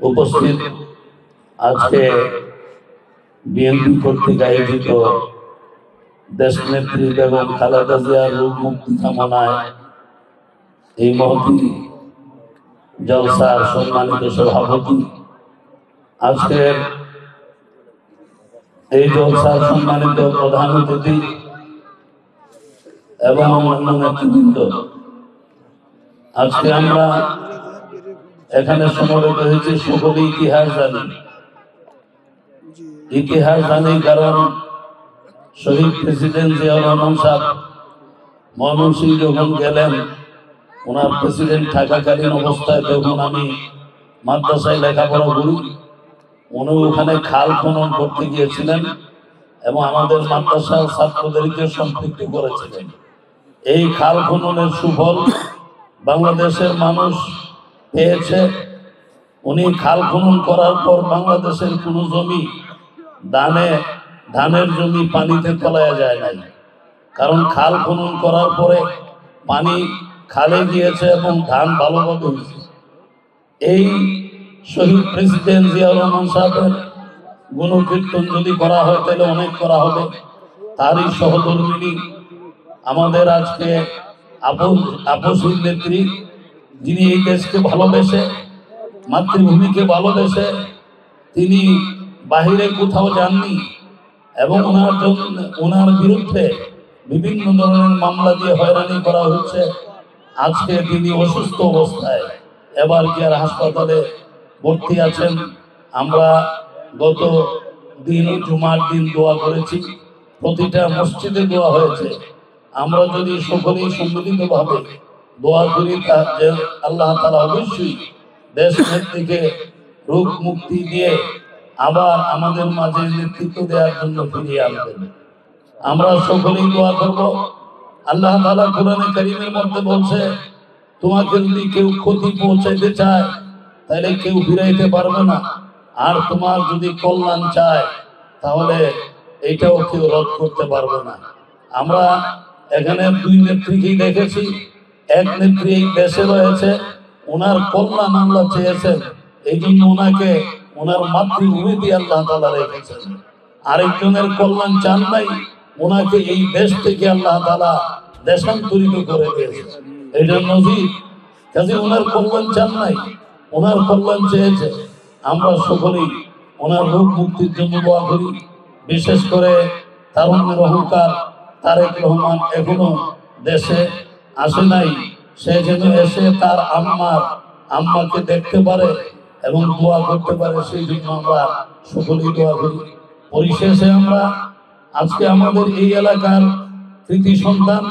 উপস্থিত আজকে বিএনপি কর্তৃক আয়োজিত দেশনেত্রী বেগম খালেদা জিয়ার রোগ মুক্তি কামনায় এই মহতি জলসার সম্মানিত সভাপতি, আজকে এই জলসার সম্মানিত প্রধান অতিথি এবং অন্যান্য নেতৃবৃন্দ, আজকে আমরা এখানে সমবেত হয়েছি সকলে ইতিহাস জানি কারণ শহীদ প্রেসিডেন্ট জিয়াউর রহমান সাহেব ময়মনসিংহ যখন গেলেন, ওনার প্রেসিডেন্ট থাকাকালীন অবস্থায় যখন আমি মাদ্রাসায় লেখাপড়া করি, উনি ওখানে খাল খনন করতে গিয়েছিলেন এবং আমাদের মাদ্রাসার ছাত্রদেরকে সম্পৃক্ত করেছিলেন। এই খাল খননের সুফল বাংলাদেশের মানুষ পেয়েছে। উনি খাল খনন করার পর বাংলাদেশের কোনো জমি ধানের জমি পানিতে তলায়া যায় নাই, কারণ খাল খনন করার পরে পানি খালে গিয়েছে এবং ধান ভালোভাবে হয়েছে। এই শহীদ প্রেসিডেন্ট জিয়াউর রহমান সাহেবের গুণকীর্তন যদি করা হয় তাহলে অনেক করা হবে। তারই সহধর্মিনী আমাদের আজকে আপসী নেত্রী, যিনি এই দেশকে ভালোবেসে, মাতৃভূমিকে ভালোবেসে তিনি বাহিরে কোথাও যাননি এবং ওনার বিরুদ্ধে বিভিন্ন ধরনের মামলা দিয়ে হয়রানি করা হচ্ছে। আজকে তিনি অসুস্থ অবস্থায় এবার গিয়ার হাসপাতালে ভর্তি আছেন। আমরা গত দিন জুমার দিন দোয়া করেছি, প্রতিটা মসজিদে দোয়া হয়েছে। আমরা যদি সকলেই সম্মিলিতভাবে দোয়া করি যে আল্লাহ তাআলা অবশ্যই দেশ নেত্রীকে রোগ মুক্তি দিয়ে আবার আমাদের মাঝে নেতৃত্ব দেওয়ার জন্য ফিরিয়ে আনবেন। আমরা সকলেই দোয়া করব। আল্লাহ তাআলা কোরআনে কারীমের মধ্যে বলছে, তোমাকে যদি কেউ ক্ষতি পৌঁছাইতে চায় তাহলে কেউ ফিরাইতে পারবে না, আর তোমার যদি কল্যাণ চায় তাহলে এইটাও কেউ রদ করতে পারবে না। আমরা এখানে দুই নেত্রীকেই দেখেছি। এক নেত্রী এই দেশে রয়েছে, ওনার কল্যাণ আল্লাহ চেয়েছেন, এই জন্য ওনাকে ওনার মাতৃভূমিতে আল্লাহ তাআলা রেখেছেন। আরেকজনের কল্যাণ চান নাই, ওনাকে এই দেশ থেকে আল্লাহ তাআলা দেশান্তরিত করে দিয়েছেন। এটা নজির। কাজে ওনার কল্যাণ চান নাই, ওনার কল্যাণ চেয়েছে। আমরা সকলেই ওনার রোগ মুক্তির জন্য দোয়া করি। বিশেষ করে তারুণ্যের অহংকার তারেক রহমান এখনো দেশে আসে নাই, সে যেন এসে তার আম্মাকে দেখতে পারে এবং দোয়া করতে পারে, সেই জন্য আমরা সকলেই দোয়া করি। পরিশেষে আমরা আজকে আমাদের এই এলাকার কৃতি সন্তান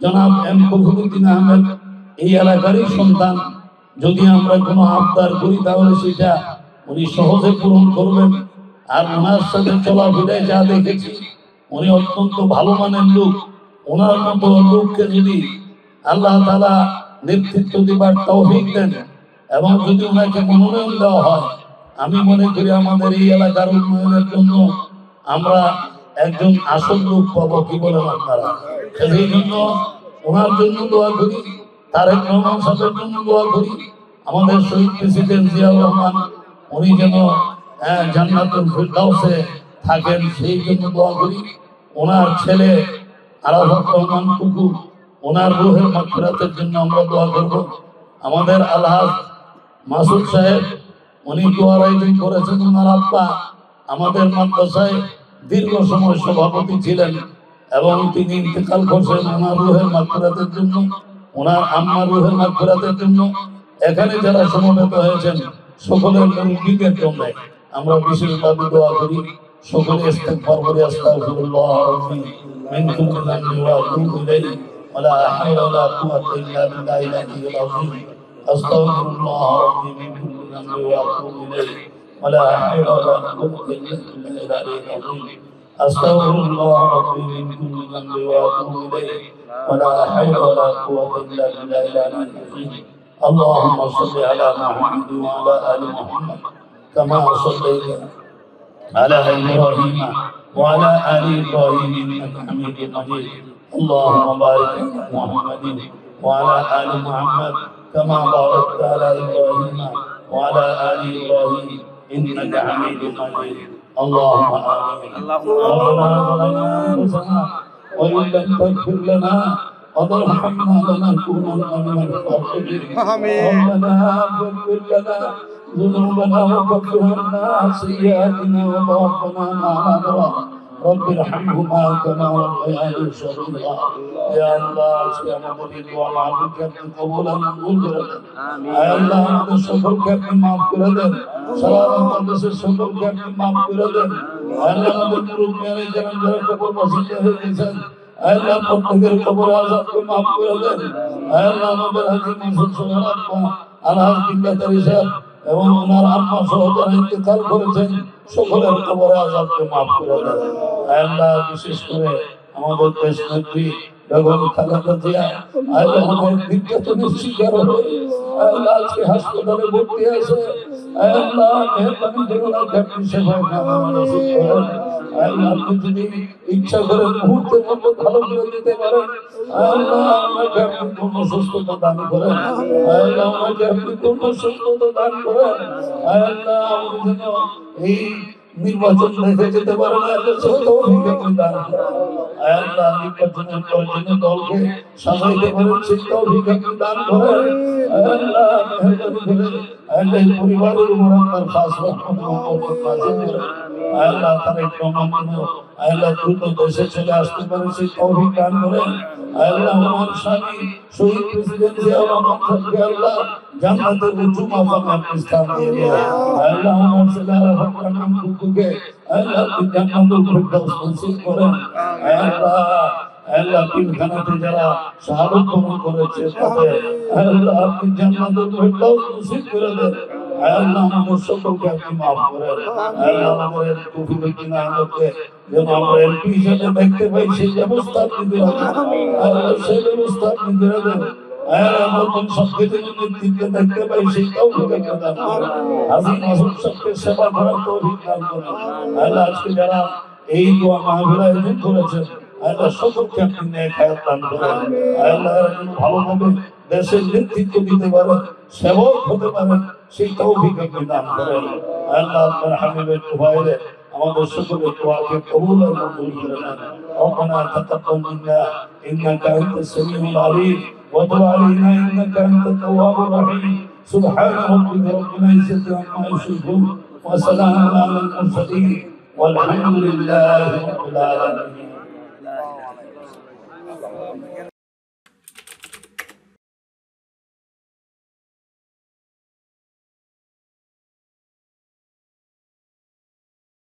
জনাব এম ফখরুদ্দিন আহমেদ, এই এলাকারই সন্তান। যদি আমরা কোনো আবদার করি তাহলে সেটা উনি সহজে পূরণ করবেন। আর ওনার সাথে চলাফেরায় যা দেখেছি, উনি অত্যন্ত ভালো মানের লোক। ওনার মতো লোককে যদি আল্লাহ তাআলা নেতৃত্ব দিবার তৌফিক দেন এবং যদি ওনাকে মনোনয়ন দেওয়া হয়, আমি মনে করি আমাদের এই এলাকার উন্নয়নের জন্য আমরা একজন আসল লোক পাবো। কি বলেন আপনারা? সেই জন্য ওনার জন্য দোয়া করি, তারেক রহমান সাহেবের জন্য দোয়া করি। আমাদের শহীদ প্রেসিডেন্ট জিয়াউর রহমান উনি যেন জান্নাতুল ফিরদাউসে থাকেন, সেই জন্য দোয়া করি। ওনার ছেলে আরাফাত রহমান কুকু, ওনার রূহের মাগফিরাতের জন্য আমরা দোয়া করব। আমাদের আলহাজ মাসুদ সাহেব, উনি দোয়ার আয়োজন করেছেন। ওনার আব্বা আমাদের মাদ্রাসায় দীর্ঘ সময় সভাপতি ছিলেন এবং তিনি ইন্তেকাল করছেন। ওনার রূহের মাগফিরাতের জন্য, ওনার আম্মার রূহের মাগফিরাতের জন্য এখানে যারা সমবেত হয়েছেন সকলের মুক্তির জন্য আমরা বিশেষভাবে দোয়া করি। সকলে ইস্তিগফার করি, আস্তাগফিরুল্লাহ রাব্বি মিন কুল্লি যামবিন ওয়া আতুবু ইলাইহি ওয়া লা হাওলা ওয়া লা কুওয়াতা ইল্লা বিল্লাহিল আলিয়্যিল আযীম। আস্তাগফিরুল্লাহ রাব্বি মিন কুল্লি যামবিন ওয়া আতুবু ইলাইহি ওয়া লা হাওলা ওয়া লা কুওয়াতা ইল্লা বিল্লাহিল আলিয়্যিল আযীম। আস্তাগফিরুল্লাহ রাব্বি মিন কুল্লি যামবিন ওয়া আতুবু ইলাইহি ওয়া লা হাওলা ওয়া লা কুওয়াতা ইল্লা বিল্লাহিল আলিয়্যিল আযীম। اللهم صل على محمد وعلى آل محمد كما صليت على إبراهيم وعلى آل إبراهيم إنك حميد مجيد. اللهم بارك على محمد وعلى آل محمد كما باركت على إبراهيم وعلى آل إبراهيم إنك حميد مجيد اللهم آمين ربنا ظلمنا أنفسنا وإن لم تغفر لنا وترحمنا لنكونن من الخاسرين ربنا اغفر لنا ذنوبنا وكفر عنا سيئاتنا وتوفنا مع الأبرار رب ارحمهما كما ربياني صغيرا يا الله আজকে আমাদের দোয়া মাহফিলকে আপনি কবুল আর মঞ্জুর করে দেন আয় আল্লাহ আমাদের সকলকে আপনি maaf করে দেন সারা বাংলাদেশের সকলকে আপনি maaf করে দেন আয় আল্লাহ আমাদের মুরব্বিয়ানে যারা কবরবাসীতে হয়ে গেছেন আয় আল্লাহ প্রত্যেকের কবর আযাবকে maaf করে দেন আয় আল্লাহ আমাদের হাজী মাসুদ সোহেল আব্বা আলহাজ বিল্লাতারি সাহেব এবং ওনার আম্মা সহ যারা ইন্তেকাল করেছেন সকলের কবর আযাবকে maaf করে দেন আয় আল্লাহ বিশেষ করে আমাদের দেশ নেত্রী বেগম খালেদা জিয়া আল্লাহ আমাদের নির্যাতনের শিকার হয়ে আল্লাহ আজকে হাসপাতালে ভর্তি আছে আল্লাহ মেহেরবানি করুন আপনি সেবায় নসিব করেন আল্লাহ আপনি যদি ইচ্ছা করেন মুহূর্তের মধ্যে ভালো করে দিতে পারেন আল্লাহ আমাকে আপনি পূর্ণ সুস্থতা দান করেন আল্লাহ আমাকে আপনি পূর্ণ সুস্থতা দান করেন আল্লাহ আমি যেন এই নির্বাচন দেখে যেতে পারে না এত তৌফিক আপনি দান করেন আল্লাহ নির্বাচনের প্রয়োজনে দলকে সাজাইতে পারেন সেই তৌফিক আপনি দান করেন আল্লাহ মেহেরবানি করে আল্লাহ পরিবারের উপর আপনার খাস রহমত ও বরকত নাযিল করেন আল্লাহ তারেক রহমান আল্লাহ দ্রুত দেশে চলে আসতে পারে সেই তৌফিক দান করেন আল্লাহ আমার স্বামী শহীদ প্রেসিডেন্ট জিয়াউর রহমান সাহেবকে আল্লাহ জান্নাতের উঁচু মাকামে আপনি স্থান দিয়ে দিন আল্লাহ আমার ছেলে আরাফাত রহমান কুকুকে আল্লাহ আপনি জান্নাতুল ফেরদাউস নসিব করেন আল্লাহ আল্লাহ পিলখানাতে যারা শাহাদাত বরণ করেছে তাদের আল্লাহ আপনি জান্নাতুল ফেরদাউস নসিব করে দেন আল্লাহ আমাদের সকলকে আপনি maaf করেন আল্লাহ আমাদের তৌফিক দিন আমাদেরকে যেন আমরা এমপি হিসেবে দেখতে পাই সেই ব্যবস্থা আপনি দিয়ে দেন আল্লাহ সেই ব্যবস্থা আপনি দিয়ে দেন আল্লাহ আমাদের সবকে নেতৃত্বে দেখতে পাই সেই তৌফিক আপনি দান করেন হাজী মাসুদ সাহেবকে সেবা করার তৌফিক দান করেন আল্লাহ আজকে যারা এই দোয়া মাহফিল আয়োজন করেছেন আল্লাহ সকলকে আপনি নেক হায়াত দান করেন আল্লাহ ভালোভাবে দেশের নেতৃত্ব দিতে পারেন সেবক হতে পারেন সেই তৌফিক আপনি দান করেন আল্লাহ আপনার হাবিবের তোফায়েলে আমাদের সকলের দোয়াকে কবুল আর মঞ্জুর করে নেন রব্বানা তাকাব্বাল মিন্না ইন্নাকা আনতাস সামিউল আলিম ওয়া তুব আলাইনা ইন্নাকা আনতাত তাওয়াবুর রহিম সুবহানা রাব্বিকা রাব্বিল ইজ্জাতি আম্মা ইয়াসিফুন ওয়া সালামুন আলাল মুরসালিন والحمد لله رب العالمين